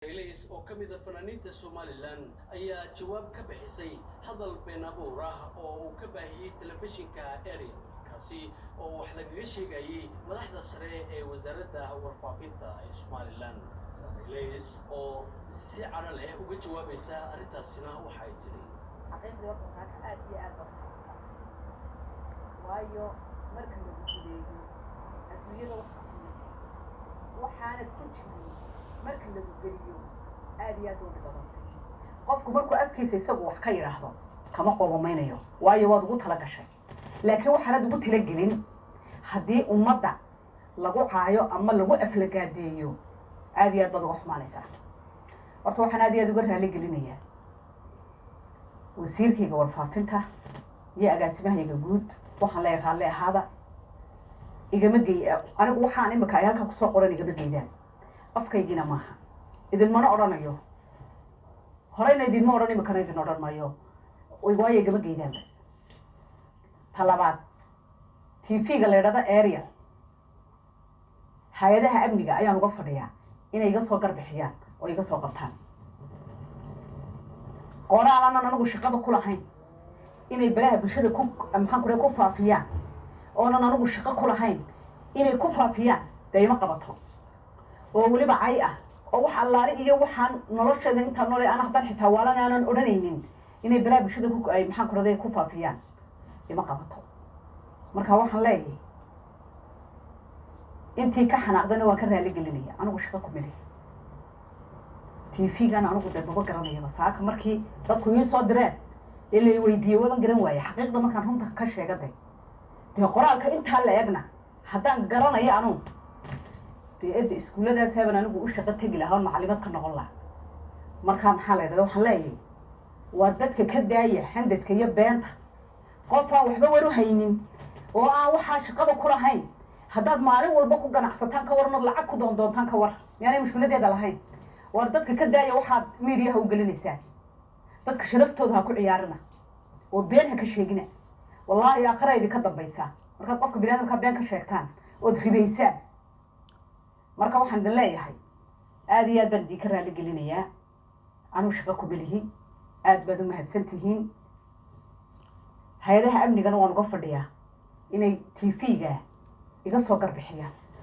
إليس oo ka mid ah fanaaniinta Somaliland ayaa jawaab ka bixisay hadal been abuur ah oo uu ka baahiyay telefishinka Erin kaasi oo wax lagaga sheegayay madaxda sare ee wasaaradda warfaafinta ee Somaliland. Ileys oo si cad leh uga jawaabaysa arrintaasina waxay tiri xaqiiqdii horta saaka aad iyo aad waayo marka la guuleeyo adduunyada waxaana ku jirin marka la geliyo aad iyo aad u badan qofku markuu afkiisa isagu wax ka yiraahdo kama qoomeynayo waayo waad ugu tala gashay laakiin waxaad ugu tala gelin hadii ummadda lagu caayo ama lagu aflagaadeeyo aad iyo aad baad uga xumaanaysaa horta waxaan aad iyo aad uga raali gelinayaa wasiirkayga warfaafinta iyo agaasimahayga guud waxaan leeyahay raalli ahaada igama geey anigu waxaan imika ay halka ku soo qoran igama geeyaan afkaygina maaha idin mana oranayo horeyna idin ma oran imika idin oran maayo way igama geeyaan talabaad TV-ga leedada area hay'adaha amniga ayaan uga fadhiyaa inay iga soo garbixiyaan oo iga soo qabtaan qoraalana anagu shaqada ku lahayn inay baraha bulshada ku maxaan ku faafiyaan oo anagu shaqo ku lahayn inay ku faafiyaan dayma qabato oo waliba cay ah oo wax allaari iyo waxaan nolosheeda inta nool aan hadan xitaa walana aanan oranaynin inay baraha bulshada ku ay maxaan ku faafiyaan ima qabato marka waxaan leeyahay intii ka xanaaqdana waan ka raali gelinaya anigu shaqo ku meli TV-gan anigu dad uga garanaya saaka markii dadku ii soo direen ilaa weydiiyay waan garan waayay xaqiiqda markaan runta ka sheegaday qoraalka inta la eegna haddaan garanayo anu deedda iskuuladaas habeen anigu u shaqo tagi lahaa macallimad ka noqon lahaa marka maxaa la yiraahdaa waxaan leeyahay waa dadka ka daaya handadka iyo beenta qof aan waxba waru haynin oo aan waxa shaqada ku lahayn haddaad maalin walba ku ganacsataan ka warnad lacag ku doontaan ka war yaani mushkiladeeda lahayn war dadka ka daaya waxaad media u gelinaysaa dadka sharaftooda ha ku ciyaarina oo been ha ka sheegina wallahi aakhiraydi ka dambaysa marka qofka bini'aadamka been ka sheegtaan oo ribaysaan marka waxaan leeyahay aad iyo aad baan idin ka raali gelinayaa anu shaqo ku bilihi aad baad u mahadsantihiin hay'adaha amnigana waan uga fadhiyaa inay TV-ga iga soo garbixiyaan